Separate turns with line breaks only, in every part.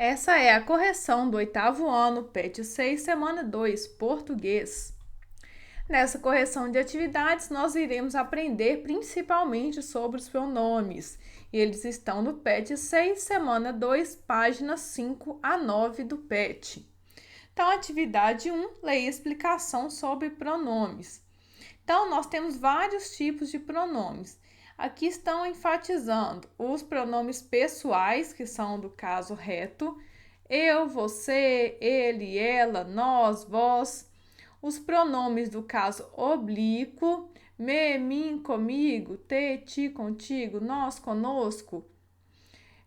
Essa é a correção do 8º ano, PET 6, semana 2, português. Nessa correção de atividades, nós iremos aprender principalmente sobre os pronomes. Eles estão no PET 6, semana 2, páginas 5 a 9 do PET. Então, atividade 1, leia explicação sobre pronomes. Então, nós temos vários tipos de pronomes. Aqui estão enfatizando os pronomes pessoais, que são do caso reto, eu, você, ele, ela, nós, vós. Os pronomes do caso oblíquo, me, mim, comigo, te, ti, contigo, nós, conosco.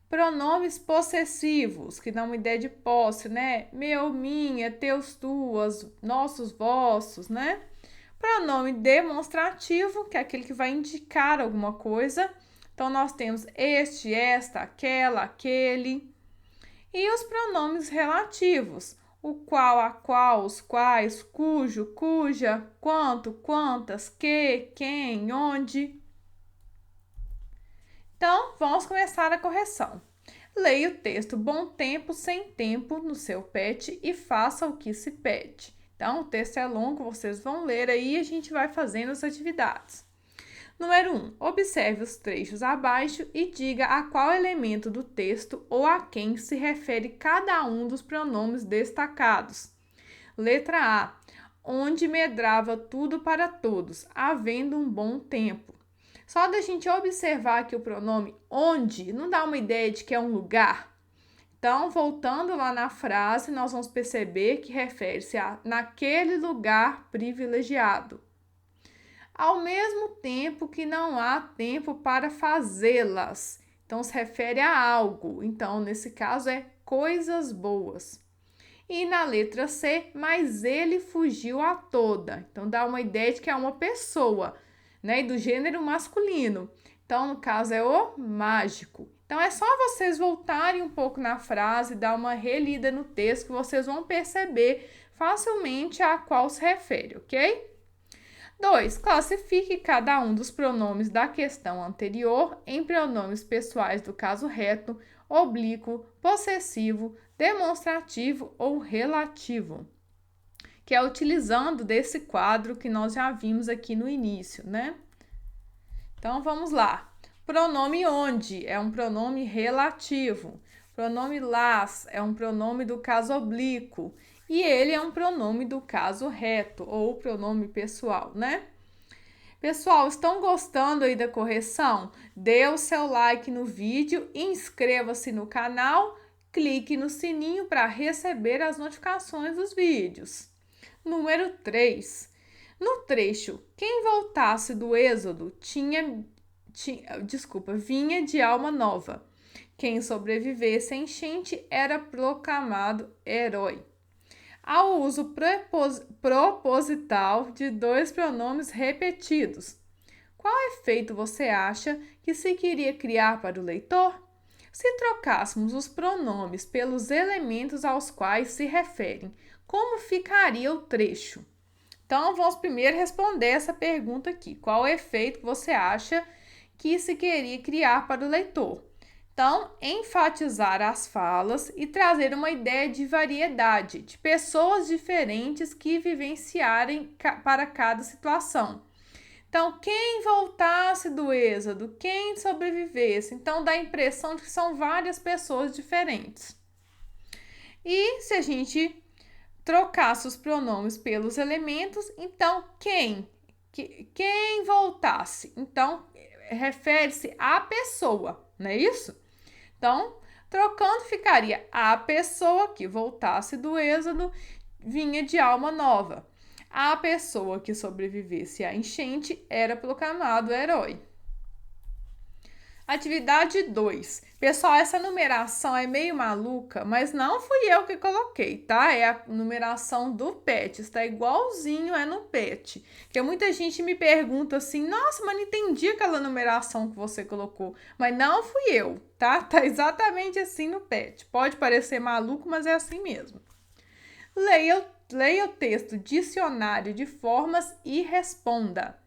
Pronomes possessivos, que dão uma ideia de posse, né? Meu, minha, teus, tuas, nossos, vossos, né? Pronome demonstrativo, que é aquele que vai indicar alguma coisa. Então, nós temos este, esta, aquela, aquele. E os pronomes relativos, o qual, a qual, os quais, cujo, cuja, quanto, quantas, que, quem, onde. Então, vamos começar a correção. Leia o texto bom tempo, sem tempo no seu PET e faça o que se pede. Então, o texto é longo, vocês vão ler aí e a gente vai fazendo as atividades. Número 1. Observe os trechos abaixo e diga a qual elemento do texto ou a quem se refere cada um dos pronomes destacados. Letra A. Onde medrava tudo para todos, havendo um bom tempo. Só da gente observar que o pronome onde não dá uma ideia de que é um lugar. Então, voltando lá na frase, nós vamos perceber que refere-se a naquele lugar privilegiado. Ao mesmo tempo que não há tempo para fazê-las. Então, se refere a algo. Então, nesse caso, é coisas boas. E na letra C, mas ele fugiu a toda. Então, dá uma ideia de que é uma pessoa, né? E do gênero masculino. Então, no caso, é o mágico. Então, é só vocês voltarem um pouco na frase, dar uma relida no texto, que vocês vão perceber facilmente a qual se refere, ok? 2. Classifique cada um dos pronomes da questão anterior em pronomes pessoais do caso reto, oblíquo, possessivo, demonstrativo ou relativo, que é utilizando desse quadro que nós já vimos aqui no início, né? Então, vamos lá. Pronome onde é um pronome relativo. Pronome las é um pronome do caso oblíquo. E ele é um pronome do caso reto, ou pronome pessoal, né? Pessoal, estão gostando aí da correção? Dê o seu like no vídeo, inscreva-se no canal, clique no sininho para receber as notificações dos vídeos. Número 3. No trecho, quem voltasse do Êxodo vinha de alma nova. Quem sobrevivesse à enchente era proclamado herói. Ao uso proposital de dois pronomes repetidos. Qual efeito você acha que se queria criar para o leitor? Se trocássemos os pronomes pelos elementos aos quais se referem, como ficaria o trecho? Então, vamos primeiro responder essa pergunta aqui. Qual o efeito que você acha que se queria criar para o leitor? Então, enfatizar as falas e trazer uma ideia de variedade, de pessoas diferentes que vivenciarem para cada situação. Então, quem voltasse do Êxodo, quem sobrevivesse, então dá a impressão de que são várias pessoas diferentes. E se a gente trocasse os pronomes pelos elementos, então quem voltasse, então refere-se à pessoa, não é isso? Então, trocando ficaria a pessoa que voltasse do Êxodo vinha de alma nova. A pessoa que sobrevivesse à enchente era proclamado herói. Atividade 2. Pessoal, essa numeração é meio maluca, mas não fui eu que coloquei, tá? É a numeração do PET, está igualzinho é no PET. Porque muita gente me pergunta assim, nossa, mas não entendi aquela numeração que você colocou. Mas não fui eu, tá? Tá exatamente assim no PET. Pode parecer maluco, mas é assim mesmo. Leia o texto Dicionário de Formas e responda.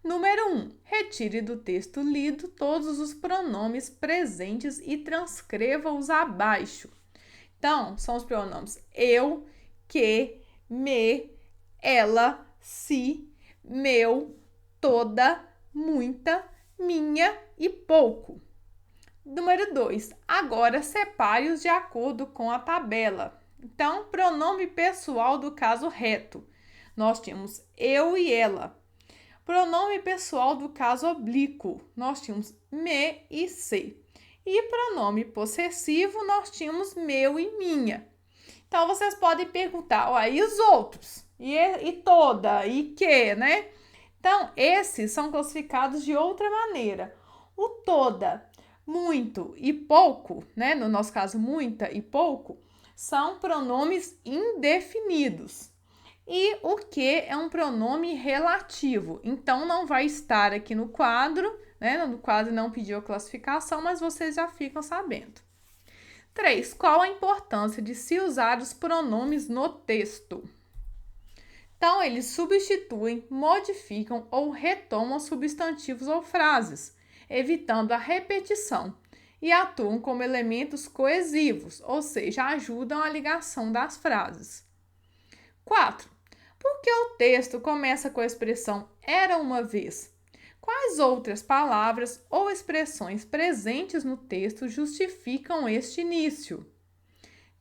Número 1. Retire do texto lido todos os pronomes presentes e transcreva-os abaixo. Então, são os pronomes eu, que, me, ela, se, meu, toda, muita, minha e pouco. Número 2. Agora separe-os de acordo com a tabela. Então, pronome pessoal do caso reto. Nós tínhamos eu e ela. Pronome pessoal do caso oblíquo. Nós tínhamos me e se. E pronome possessivo, nós tínhamos meu e minha. Então, vocês podem perguntar, ó, e os outros? E toda? E que, né? Então, esses são classificados de outra maneira. O toda, muito e pouco, né? No nosso caso, muita e pouco, são pronomes indefinidos. E o que é um pronome relativo. Então, não vai estar aqui no quadro, né? No quadro não pediu classificação, mas vocês já ficam sabendo. 3. Qual a importância de se usar os pronomes no texto? Então, eles substituem, modificam ou retomam substantivos ou frases, evitando a repetição, e atuam como elementos coesivos, ou seja, ajudam a ligação das frases. 4. Por que o texto começa com a expressão era uma vez? Quais outras palavras ou expressões presentes no texto justificam este início?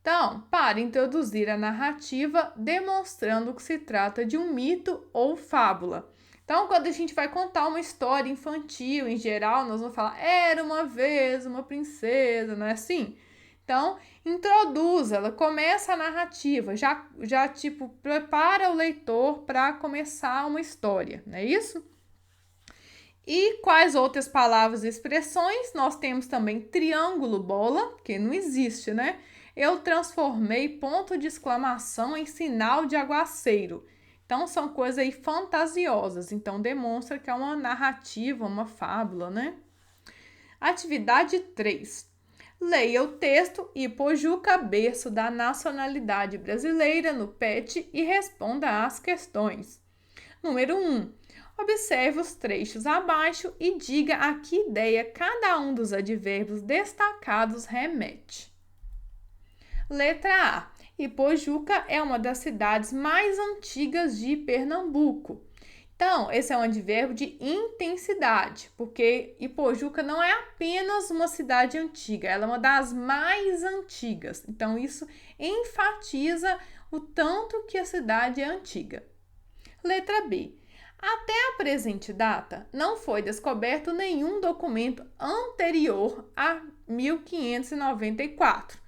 Então, para introduzir a narrativa, demonstrando que se trata de um mito ou fábula. Então, quando a gente vai contar uma história infantil, em geral, nós vamos falar era uma vez uma princesa, não é assim? Então, introduz, ela começa a narrativa, já tipo, prepara o leitor para começar uma história, não é isso? E quais outras palavras e expressões? Nós temos também triângulo, bola, que não existe, né? Eu transformei ponto de exclamação em sinal de aguaceiro. Então, são coisas aí fantasiosas. Então, demonstra que é uma narrativa, uma fábula, né? Atividade 3. Leia o texto Ipojuca, berço da nacionalidade brasileira no PET e responda às questões. Número 1. Observe os trechos abaixo e diga a que ideia cada um dos advérbios destacados remete. Letra A. Ipojuca é uma das cidades mais antigas de Pernambuco. Então, esse é um advérbio de intensidade, porque Ipojuca não é apenas uma cidade antiga, ela é uma das mais antigas. Então, isso enfatiza o tanto que a cidade é antiga. Letra B. Até a presente data, não foi descoberto nenhum documento anterior a 1594.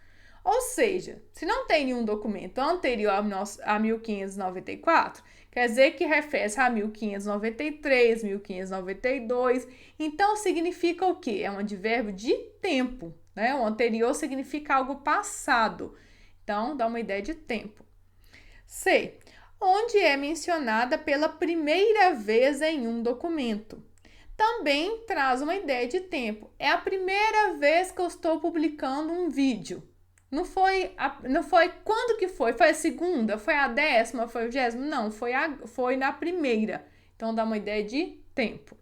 Ou seja, se não tem nenhum documento anterior a 1594, quer dizer que refere-se a 1593, 1592. Então, significa o quê? É um advérbio de tempo, né? O anterior significa algo passado. Então, dá uma ideia de tempo. C. Onde é mencionada pela primeira vez em um documento. Também traz uma ideia de tempo. É a primeira vez que eu estou publicando um vídeo. Não foi quando que foi? Foi a segunda? Foi a 10ª? Foi a 20ª? Não, foi na primeira. Então, dá uma ideia de tempo.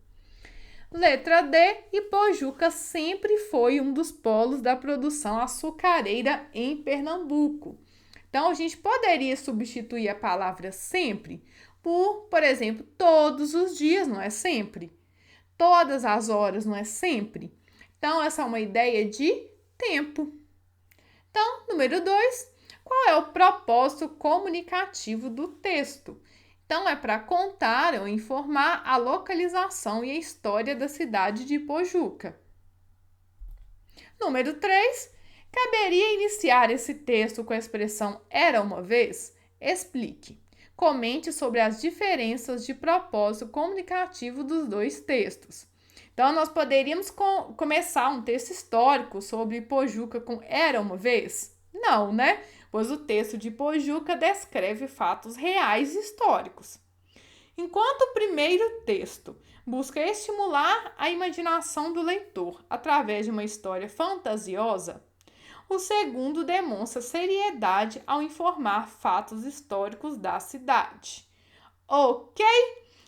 Letra D. Ipojuca sempre foi um dos polos da produção açucareira em Pernambuco. Então, a gente poderia substituir a palavra sempre por exemplo, todos os dias, não é sempre? Todas as horas, não é sempre? Então, essa é uma ideia de tempo. Então, número 2, qual é o propósito comunicativo do texto? Então, é para contar ou informar a localização e a história da cidade de Ipojuca. Número 3, caberia iniciar esse texto com a expressão era uma vez? Explique. Comente sobre as diferenças de propósito comunicativo dos dois textos. Então, nós poderíamos começar um texto histórico sobre Ipojuca com era uma vez? Não, né? Pois o texto de Ipojuca descreve fatos reais e históricos. Enquanto o primeiro texto busca estimular a imaginação do leitor através de uma história fantasiosa, o segundo demonstra seriedade ao informar fatos históricos da cidade. Ok?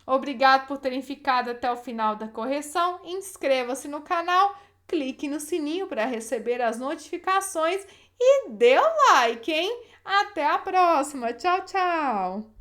Obrigado por terem ficado até o final da correção. Inscreva-se no canal, clique no sininho para receber as notificações e dê o like, hein? Até a próxima. Tchau, tchau.